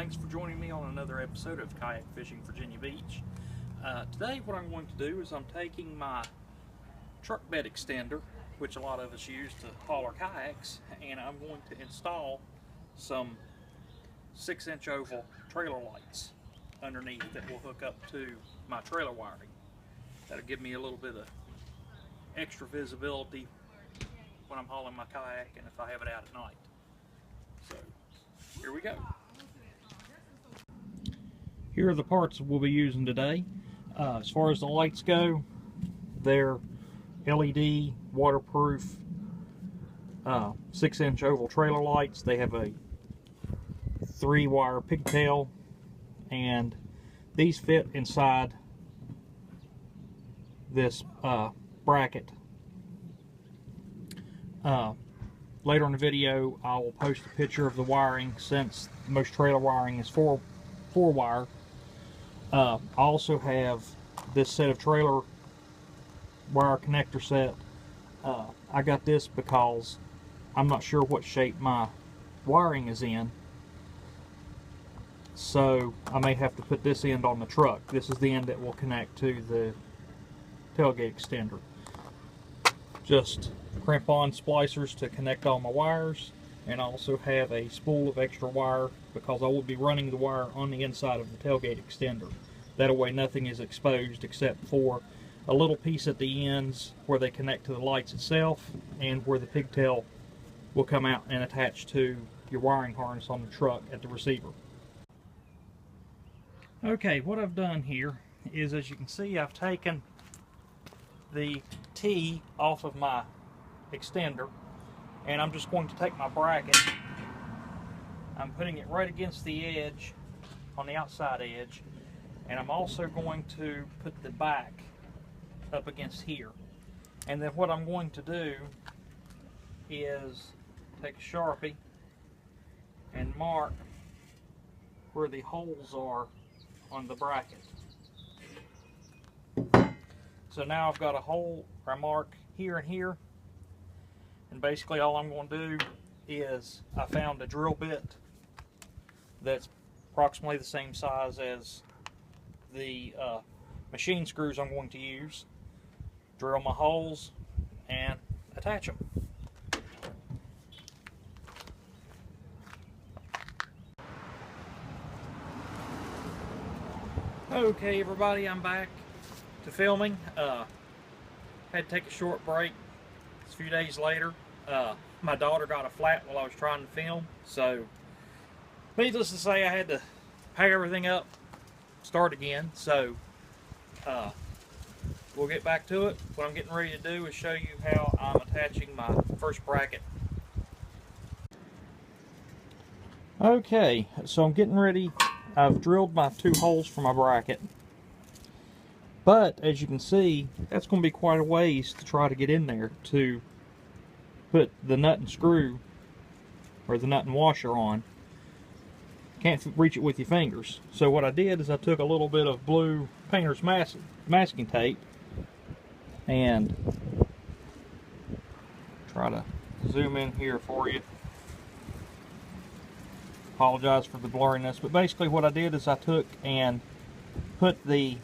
thanks for joining me on another episode of Kayak Fishing Virginia Beach. Today what I'm going to do is I'm taking my truck bed extender, which a lot of us use to haul our kayaks, and I'm going to install some 6-inch oval trailer lights underneath that will hook up to my trailer wiring. That'll give me a little bit of extra visibility when I'm hauling my kayak and if I have it out at night. So here we go. Here are the parts we'll be using today. As far as the lights go, they're LED waterproof 6-inch oval trailer lights. They have a 3-wire pigtail, and these fit inside this bracket. Later in the video I will post a picture of the wiring, since most trailer wiring is 4-wire. I also have this set of trailer wire connector set. I got this because I'm not sure what shape my wiring is in, so I may have to put this end on the truck. This is the end that will connect to the tailgate extender. Just crimp-on splicers to connect all my wires, and I also have a spool of extra wire because I will be running the wire on the inside of the tailgate extender. That way nothing is exposed except for a little piece at the ends where they connect to the lights itself, and where the pigtail will come out and attach to your wiring harness on the truck at the receiver. Okay, what I've done here is, as you can see, I've taken the T off of my extender, and I'm just going to take my bracket. I'm putting it right against the edge, on the outside edge, and I'm also going to put the back up against here. And then what I'm going to do is take a Sharpie and mark where the holes are on the bracket. So now I've got a hole, or a mark here and here, and basically all I'm going to do is, I found a drill bit that's approximately the same size as the machine screws I'm going to use, drill my holes and attach them. Okay everybody, I'm back to filming. Had to take a short break. It's a few days later. My daughter got a flat while I was trying to film, so needless to say I had to pack everything up, start again. So we'll get back to it. What I'm getting ready to do is show you how I'm attaching my first bracket. Okay, so I'm getting ready. I've drilled my 2 holes for my bracket, but as you can see, that's going to be quite a ways to try to get in there to put the nut and screw, or the nut and washer on. Can't reach it with your fingers. So what I did is I took a little bit of blue painter's masking tape and try to zoom in here for you. Apologize for the blurriness, but basically what I did is I took and put the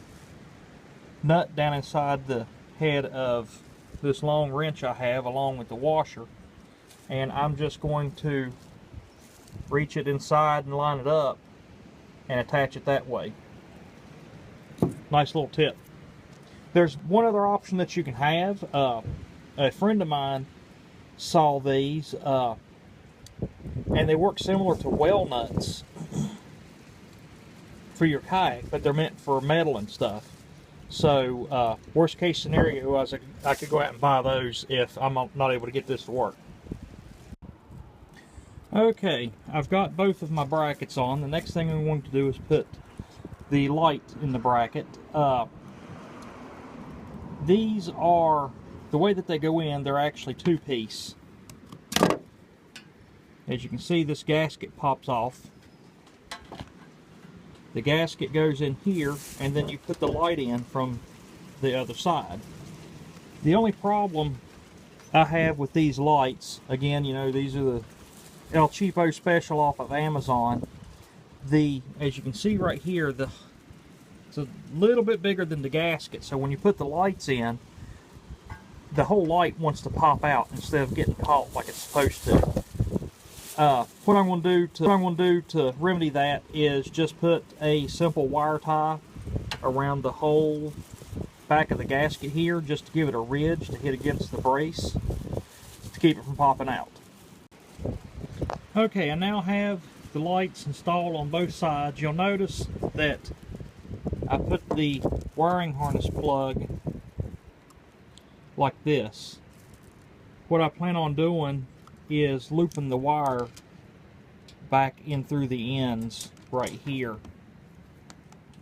nut down inside the head of this long wrench I have, along with the washer, and I'm just going to reach it inside and line it up and attach it that way. Nice little tip. There's one other option that you can have. A friend of mine saw these, and they work similar to well nuts for your kayak, but they're meant for metal and stuff. So worst case scenario is I could go out and buy those if I'm not able to get this to work. Okay, I've got both of my brackets on. The next thing I'm going to do is put the light in the bracket. These are, the way that they go in, they're actually 2-piece. As you can see, this gasket pops off. The gasket goes in here, and then you put the light in from the other side. The only problem I have with these lights, again, you know, these are the El Cheapo Special off of Amazon. as you can see right here, it's a little bit bigger than the gasket, so when you put the lights in, the whole light wants to pop out instead of getting caught like it's supposed to. What I'm going to do to remedy that is just put a simple wire tie around the whole back of the gasket here, just to give it a ridge to hit against the brace to keep it from popping out. Okay, I now have the lights installed on both sides. You'll notice that I put the wiring harness plug like this. What I plan on doing is looping the wire back in through the ends right here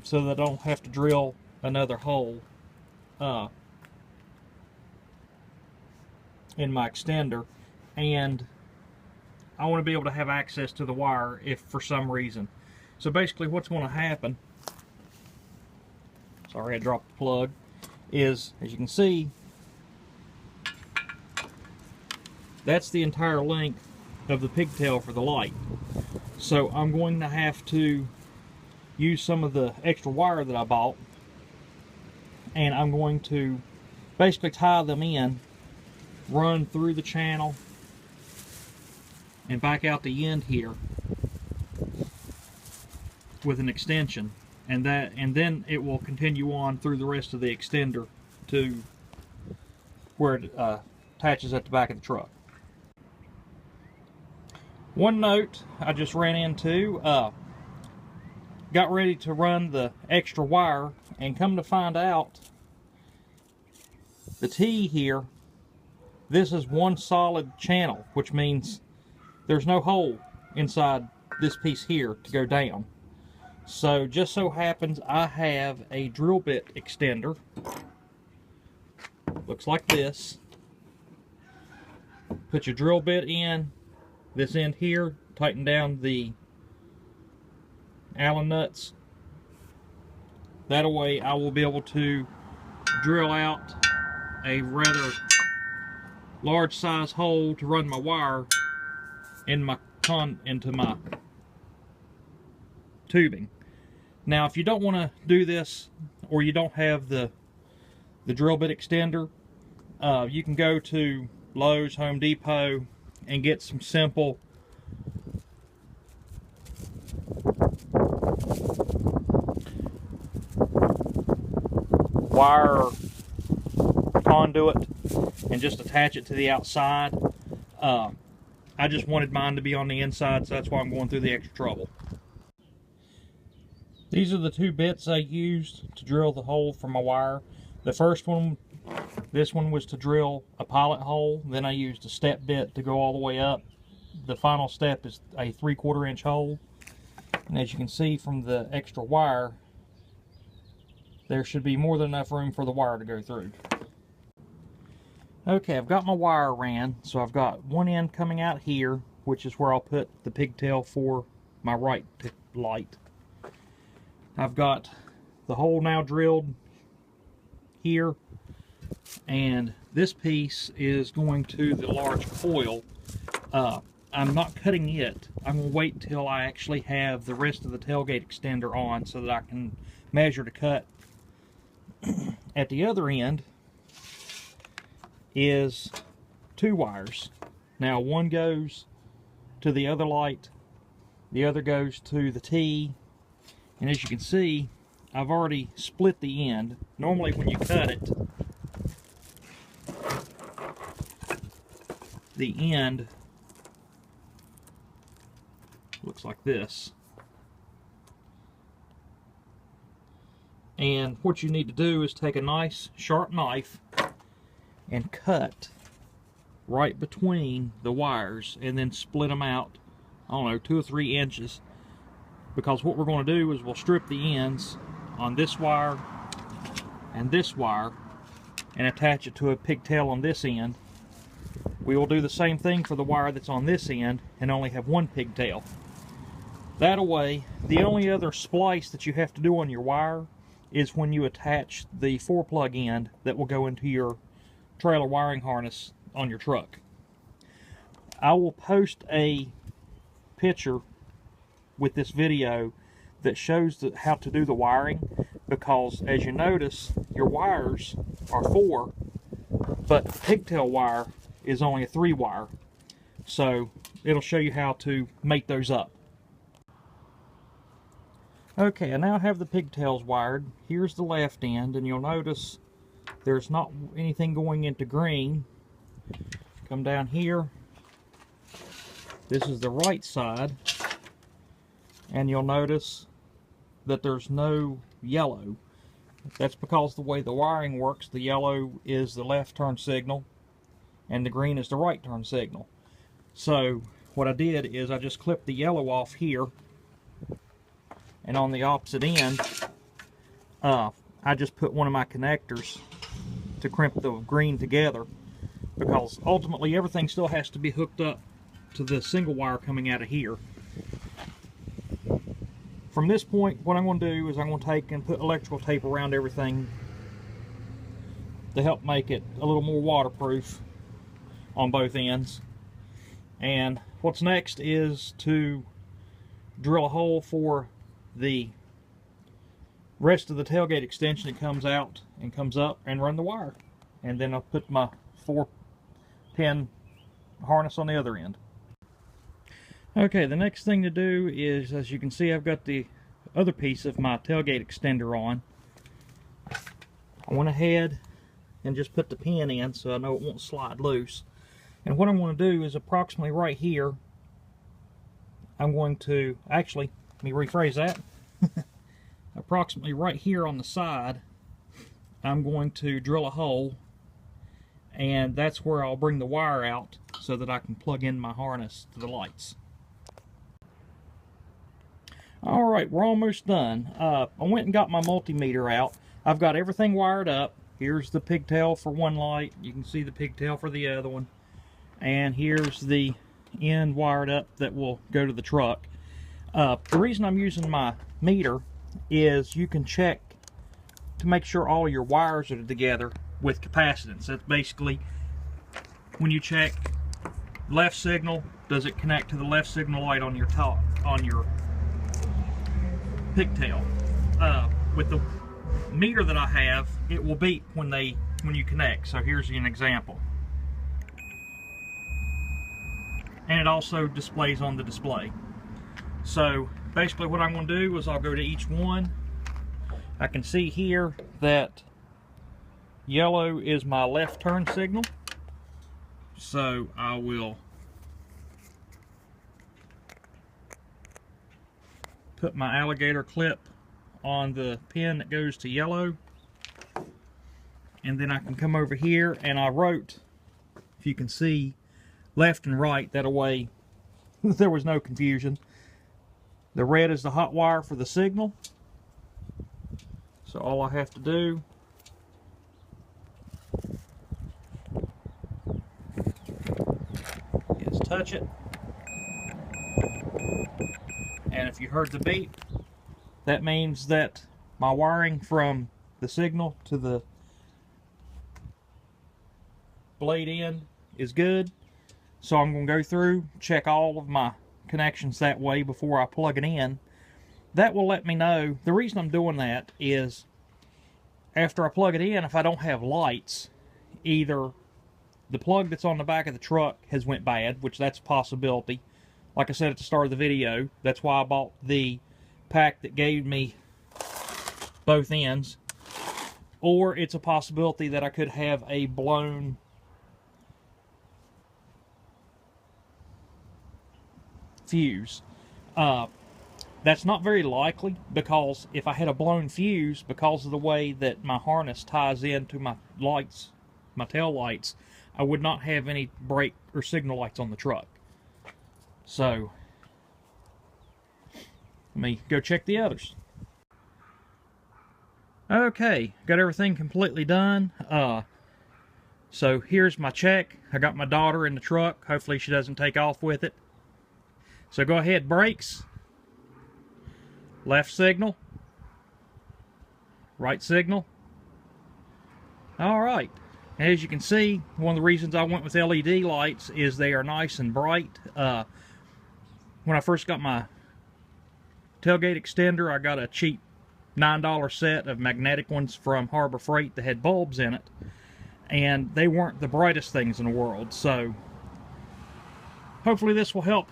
so that I don't have to drill another hole in my extender, and I want to be able to have access to the wire if for some reason. So basically what's going to happen, sorry I dropped the plug, is as you can see, that's the entire length of the pigtail for the light. So I'm going to have to use some of the extra wire that I bought, and I'm going to basically tie them in, run through the channel and back out the end here with an extension, and then it will continue on through the rest of the extender to where it attaches at the back of the truck. One note I just ran into, got ready to run the extra wire, and come to find out, the T here, this is one solid channel, which means there's no hole inside this piece here to go down. So just so happens I have a drill bit extender, looks like this. Put your drill bit in this end here, tighten down the Allen nuts. That way I will be able to drill out a rather large size hole to run my wire into my tubing. Now if you don't want to do this, or you don't have the drill bit extender, you can go to Lowe's, Home Depot, and get some simple wire conduit and just attach it to the outside. I just wanted mine to be on the inside, so that's why I'm going through the extra trouble. These are the two bits I used to drill the hole for my wire. The first one, this one, was to drill a pilot hole. Then I used a step bit to go all the way up. The final step is a 3/4 inch hole. And as you can see from the extra wire, there should be more than enough room for the wire to go through. Okay, I've got my wire ran, so I've got one end coming out here, which is where I'll put the pigtail for my right light. I've got the hole now drilled here, and this piece is going to the large coil. I'm not cutting it. I'm going to wait till I actually have the rest of the tailgate extender on so that I can measure to cut. At the other end is two wires. Now one goes to the other light, the other goes to the T, and as you can see, I've already split the end. Normally when you cut it, the end looks like this. And what you need to do is take a nice sharp knife and cut right between the wires, and then split them out, I don't know, 2 or 3 inches, because what we're going to do is we'll strip the ends on this wire and attach it to a pigtail on this end. We will do the same thing for the wire that's on this end and only have one pigtail. That way, the only other splice that you have to do on your wire is when you attach the 4-plug end that will go into your trailer wiring harness on your truck. I will post a picture with this video that shows how to do the wiring, because as you notice, your wires are 4, but pigtail wire is only a 3 wire. So it'll show you how to mate those up. Okay, I now have the pigtails wired. Here's the left end, and you'll notice there's not anything going into green. Come down here. This is the right side, and you'll notice that there's no yellow. That's because the way the wiring works, the yellow is the left turn signal and the green is the right turn signal. So what I did is I just clipped the yellow off here, and on the opposite end I just put one of my connectors to crimp the green together, because ultimately everything still has to be hooked up to the single wire coming out of here. From this point, what I'm going to do is I'm going to take and put electrical tape around everything to help make it a little more waterproof on both ends. And what's next is to drill a hole for the rest of the tailgate extension that comes out and comes up, and run the wire. And then I'll put my 4-pin harness on the other end. Okay, the next thing to do is, as you can see, I've got the other piece of my tailgate extender on. I went ahead and just put the pin in so I know it won't slide loose. And what I'm going to do is approximately right here, I'm going to, actually, let me rephrase that. Approximately right here on the side, I'm going to drill a hole, and that's where I'll bring the wire out so that I can plug in my harness to the lights. Alright, we're almost done. I went and got my multimeter out. I've got everything wired up. Here's the pigtail for one light. You can see the pigtail for the other one. And here's the end wired up that will go to the truck. The reason I'm using my meter is you can check to make sure all your wires are together with capacitance. That's basically when you check left signal, does it connect to the left signal light on your pigtail. With the meter that I have, it will beep when you connect. So here's an example. And it also displays on the display. So basically what I'm going to do is I'll go to each one. I can see here that yellow is my left turn signal. So I will put my alligator clip on the pin that goes to yellow, and then I can come over here and I wrote, if you can see, left and right, that way there was no confusion. The red is the hot wire for the signal, so all I have to do is touch it. And if you heard the beep, that means that my wiring from the signal to the blade end is good. So I'm going to go through, check all of my connections that way before I plug it in. That will let me know. The reason I'm doing that is after I plug it in, if I don't have lights, either the plug that's on the back of the truck has went bad, which that's a possibility. Like I said at the start of the video, that's why I bought the pack that gave me both ends. Or it's a possibility that I could have a blown fuse. That's not very likely, because if I had a blown fuse, because of the way that my harness ties into my lights, my tail lights, I would not have any brake or signal lights on the truck. So let me go check the others. Okay, got everything completely done. So here's my check. I got my daughter in the truck. Hopefully she doesn't take off with it. So go ahead, brakes. Left signal. Right signal. Alright. As you can see, one of the reasons I went with LED lights is they are nice and bright. When I first got my tailgate extender. I got a cheap $9 set of magnetic ones from Harbor Freight that had bulbs in it, and they weren't the brightest things in the world. So hopefully this will help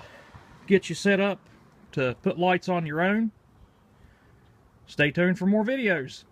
get you set up to put lights on your own. Stay tuned for more videos.